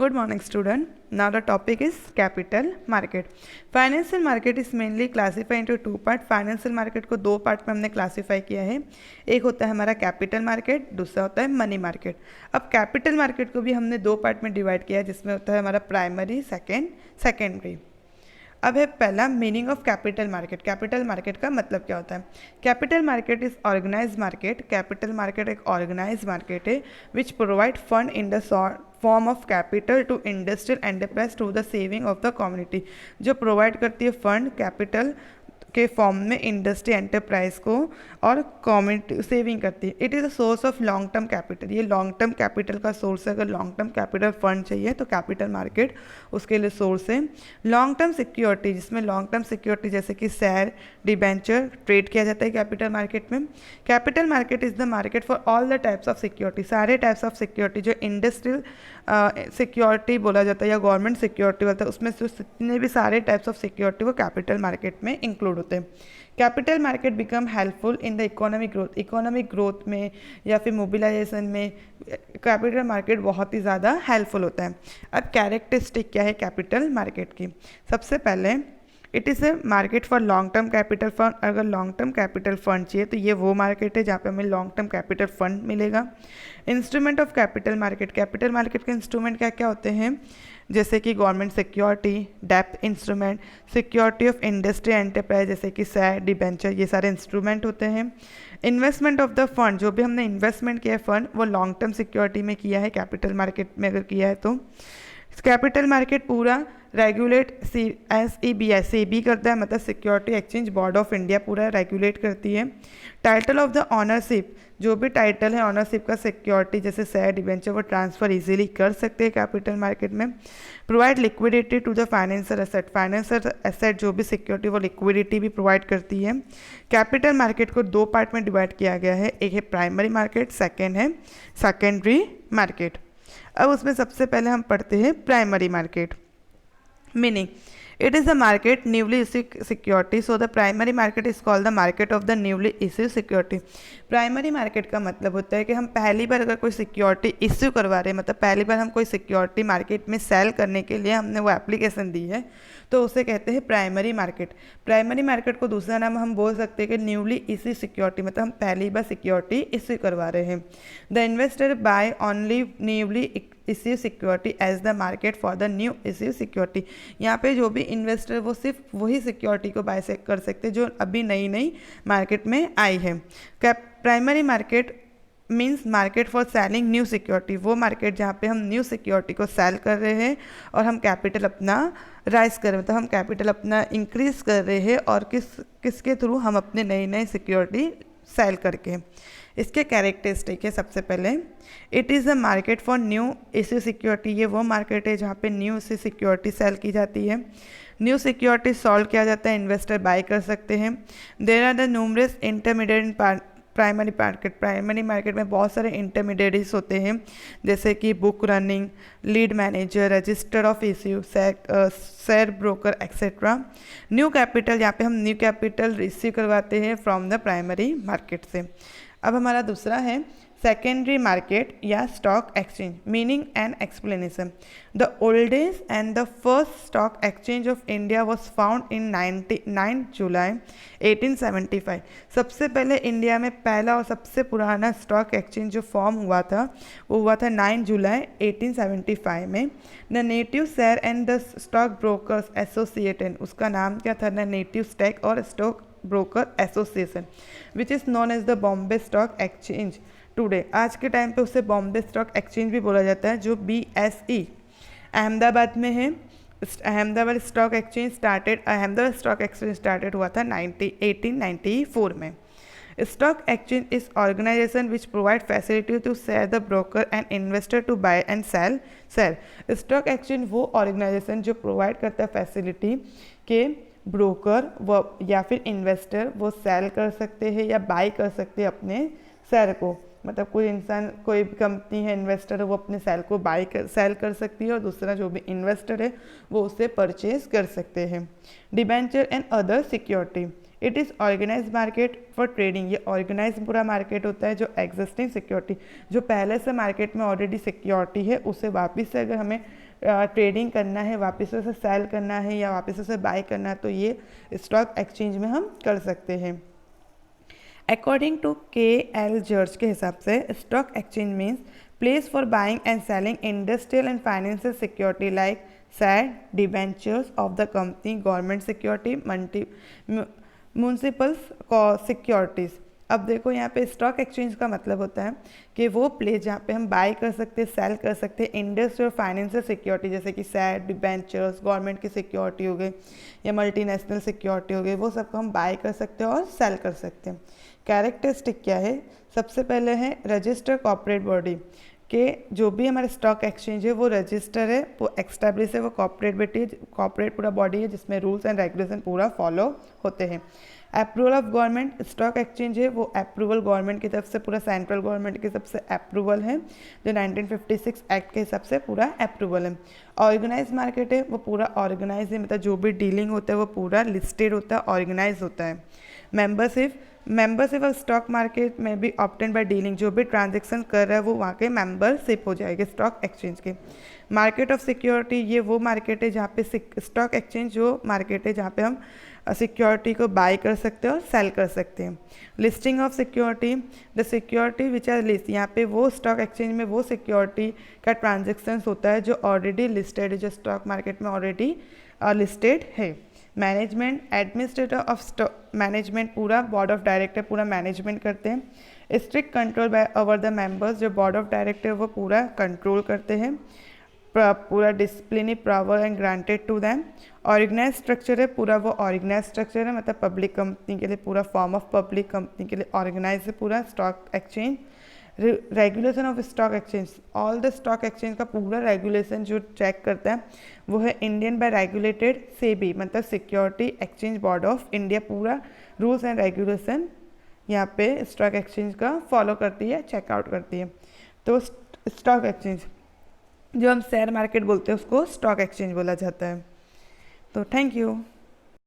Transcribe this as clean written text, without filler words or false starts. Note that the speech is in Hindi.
Good morning, student. Now the topic is capital market. Financial market is mainly classified into two part. Financial market को दो पार्ट में हमने क्लासीफाई किया है. एक होता है हमारा कैपिटल मार्केट, दूसरा होता है मनी मार्केट. अब कैपिटल मार्केट को भी हमने दो पार्ट में डिवाइड किया है, जिसमें होता है हमारा प्राइमरी, सेकेंडरी. अब है पहला meaning of capital market. Capital market का मतलब क्या होता है? Capital market is organise market. Capital market एक ऑर्गेनाइज मार्केट है which provide fund in the form of capital to industrial enterprise to the saving of the community. जो प्रोवाइड करती है फंड कैपिटल के फॉर्म में इंडस्ट्री एंटरप्राइज को और कम्युनिटी सेविंग करती है. It is a source of long term capital. ये लॉन्ग टर्म कैपिटल का सोर्स है. अगर लॉन्ग टर्म कैपिटल फंड चाहिए तो कैपिटल मार्केट उसके लिए सोर्स है. लॉन्ग टर्म सिक्योरिटी, जिसमें लॉन्ग टर्म सिक्योरिटी जैसे कि शेयर, डिबेंचर ट्रेड किया जाता है कैपिटल मार्केट में. Capital market is the market for all the types of security. सारे टाइप्स ऑफ सिक्योरिटी जो इंडस्ट्रियल सिक्योरिटी बोला जाता है या गवर्नमेंट सिक्योरिटी बोलता है, उसमें से जितने भी सारे टाइप्स ऑफ सिक्योरिटी वो कैपिटल मार्केट में इंक्लूड होते हैं. Capital market become helpful in the economic growth. Economic growth में या फिर मोबिलाइजेशन में कैपिटल मार्केट बहुत ही ज़्यादा हेल्पफुल होता है. अब कैरेक्टरिस्टिक क्या है कैपिटल मार्केट की? सबसे पहले it is a market for long term capital fund. अगर लॉन्ग टर्म कैपिटल फंड चाहिए तो ये वो मार्केट है जहाँ पे हमें लॉन्ग टर्म कैपिटल फंड मिलेगा. Instrument of capital market. Capital market के इंस्ट्रूमेंट क्या क्या होते हैं? जैसे कि government security, depth instrument, security of industry enterprise जैसे कि शेयर, डिबेंचर, ये सारे इंस्ट्रूमेंट होते हैं. इन्वेस्टमेंट ऑफ द फंड, जो भी हमने इन्वेस्टमेंट किया है फंड वो लॉन्ग टर्म सिक्योरिटी में किया है कैपिटल मार्केट में अगर किया है तो. कैपिटल मार्केट पूरा रेगुलेट SEBI करता है, मतलब security exchange board of India पूरा रेगुलेट करती है. टाइटल ऑफ द ऑनरशिप, जो भी टाइटल है ऑनरशिप का सिक्योरिटी जैसे शेयर, डिबेंचर वो ट्रांसफ़र इजीली कर सकते हैं कैपिटल मार्केट में. Provide liquidity to the financial asset. Financial asset जो भी सिक्योरिटी वो लिक्विडिटी भी प्रोवाइड करती है. कैपिटल मार्केट को दो पार्ट में डिवाइड किया गया है. एक है प्राइमरी मार्केट, सेकेंड है सेकेंडरी मार्केट. अब उसमें सबसे पहले हम पढ़ते हैं primary market. Meaning, it is the market newly issued security, so the primary market is called the market of the newly issued security. Primary market का मतलब होता है कि हम पहली बार अगर कोई सिक्योरिटी इश्यू करवा रहे हैं, मतलब पहली बार हम कोई सिक्योरिटी मार्केट में सेल करने के लिए हमने वो एप्लीकेशन दी है, तो उसे कहते हैं प्राइमरी मार्केट. प्राइमरी मार्केट को दूसरा नाम हम बोल सकते हैं कि न्यूली इश्यू सिक्योरिटी, मतलब हम पहली बार सिक्योरिटी इश्यू करवा रहे हैं. The investor buy only newly issue security as the market for the new issue security. यहाँ पे जो भी इन्वेस्टर वो सिर्फ वही सिक्योरिटी को बाय कर सकते हैं जो अभी नई नई मार्केट में आई है. Primary market means market for selling new security. वो मार्केट जहाँ पे हम न्यू सिक्योरिटी को सेल कर रहे हैं और हम कैपिटल अपना राइज कर रहे हैं, मतलब हम कैपिटल अपना इंक्रीज कर रहे हैं और किसके थ्रू हम अपने नई नई सिक्योरिटी सेल करके. इसके कैरेक्टरिस्टिक है सबसे पहले it is a market for new issue security. ये वो मार्केट है जहाँ पे न्यू इश्यू सिक्योरिटी सेल की जाती है. न्यू सिक्योरिटी सॉल्व किया जाता है, इन्वेस्टर बाय कर सकते हैं. There are the numerous intermediate in primary market. Primary market में बहुत सारे इंटरमीडिएट्स होते हैं जैसे कि book running, lead manager, register of issue, share broker etcetera. New capital, यहाँ पे हम न्यू कैपिटल रिसीव करवाते हैं फ्रॉम द प्राइमरी मार्केट से. अब हमारा दूसरा है सेकेंडरी मार्केट या stock exchange. Meaning and explanation. The oldest and the first stock exchange of India was found in 9 जुलाई 1875. सबसे पहले इंडिया में पहला और सबसे पुराना स्टॉक एक्सचेंज जो फॉर्म हुआ था वो हुआ था 9 जुलाई 1875 में. The native share and the stock brokers association, उसका नाम क्या था? द नेटिव स्टॉक और stock broker association which is known as the Bombay stock exchange today. आज के टाइम पे उसे बॉम्बे स्टॉक एक्सचेंज भी बोला जाता है, जो BSE अहमदाबाद में है. अहमदाबाद स्टॉक एक्सचेंज स्टार्टेड हुआ था 1894 में. Stock exchange is organisation which provide facility to share the broker and investor to buy and sell share. Stock exchange वो ऑर्गेनाइजेशन जो प्रोवाइड करता है फैसिलिटी के ब्रोकर वो या फिर इन्वेस्टर वो सेल कर सकते हैं या बाय कर सकते हैं अपने शेयर को. मतलब कोई इंसान, कोई कंपनी है इन्वेस्टर है वो अपने सेल कर सकती है और दूसरा जो भी इन्वेस्टर है वो उसे परचेज कर सकते हैं. Debenture and other security. It is organise market for trading, ये ऑर्गेनाइज पूरा मार्केट होता है जो एग्जिस्टिंग सिक्योरिटी, जो पहले से मार्केट में ऑलरेडी सिक्योरिटी है उसे वापस से अगर हमें ट्रेडिंग करना है, वापस से उसे सेल करना है या वापस से उसे बाय करना है तो ये स्टॉक एक्सचेंज में हम कर सकते हैं। अकॉर्डिंग टू KL जॉर्ज के हिसाब से stock exchange means place for buying and selling industrial and financial security like share, debentures of the company, government security, municipals securities. अब देखो यहाँ पे स्टॉक एक्सचेंज का मतलब होता है कि वो प्लेस जहाँ पे हम बाय कर सकते हैं, सेल कर सकते हैं इंडस्ट्रियल और फाइनेंशियल सिक्योरिटी, जैसे कि शेयर, डिबेंचर्स, गवर्नमेंट की सिक्योरिटी हो गई या मल्टीनेशनल सिक्योरिटी हो गई, वो सबको हम बाय कर सकते हैं और सेल कर सकते हैं। कैरेक्टरिस्टिक क्या है? सबसे पहले है रजिस्टर कॉर्पोरेट बॉडी, कि जो भी हमारे स्टॉक एक्सचेंज है वो रजिस्टर है, वो एस्टैब्लिश है, वो कॉर्पोरेट पूरा बॉडी है जिसमें रूल्स एंड रेगुलेशन पूरा फॉलो होते हैं। Approval of government, stock exchange है वो अप्रूवल गवर्नमेंट की तरफ से, पूरा सेंट्रल गवर्नमेंट की तरफ से अप्रूवल है, जो 1956 एक्ट के हिसाब से पूरा अप्रूवल है। ऑर्गेनाइज मार्केट है वो पूरा ऑर्गेनाइज है, मतलब जो भी डीलिंग होता है वो पूरा लिस्टेड होता है, ऑर्गेनाइज होता है। मेंबरशिप ऑफ स्टॉक मार्केट में भी ऑप्टेन बाय डीलिंग, जो भी ट्रांजेक्शन कर रहा है वो वहाँ के मेंबरशिप हो जाएगी स्टॉक एक्सचेंज के। मार्केट ऑफ सिक्योरिटी, ये वो मार्केट है जहाँ पे स्टॉक एक्सचेंज जो मार्केट है जहाँ पे हम सिक्योरिटी को बाय कर सकते हैं और सेल कर सकते हैं। Listing of security, the security which are list, यहाँ पे वो स्टॉक एक्सचेंज में वो सिक्योरिटी का ट्रांजेक्शन होता है जो ऑलरेडी लिस्टेड है, जो स्टॉक मार्केट में ऑलरेडी लिस्टेड है। मैनेजमेंट, एडमिनिस्ट्रेटर ऑफ मैनेजमेंट, पूरा बोर्ड ऑफ डायरेक्टर पूरा मैनेजमेंट करते हैं। Strict control by over the members, जो बोर्ड ऑफ डायरेक्टर वो पूरा कंट्रोल करते हैं, पूरा disciplinary power and granted to them. Organise structure है, पूरा वो ऑर्गेनाइज स्ट्रक्चर है, मतलब पब्लिक कंपनी के लिए पूरा फॉर्म ऑफ पब्लिक कंपनी के लिए ऑर्गेनाइज है पूरा stock exchange. Regulation of stock exchange, all the stock exchange का पूरा रेगुलेशन जो चेक करता है वो है इंडियन बाय रेगुलेटेड सेबी, मतलब security exchange board of India, पूरा रूल्स एंड रेगुलेशन यहाँ पे स्टॉक एक्सचेंज का फॉलो करती है, चेकआउट करती है। तो स्टॉक एक्सचेंज जो हम शेयर मार्केट बोलते हैं उसको स्टॉक एक्सचेंज बोला जाता है। तो थैंक यू।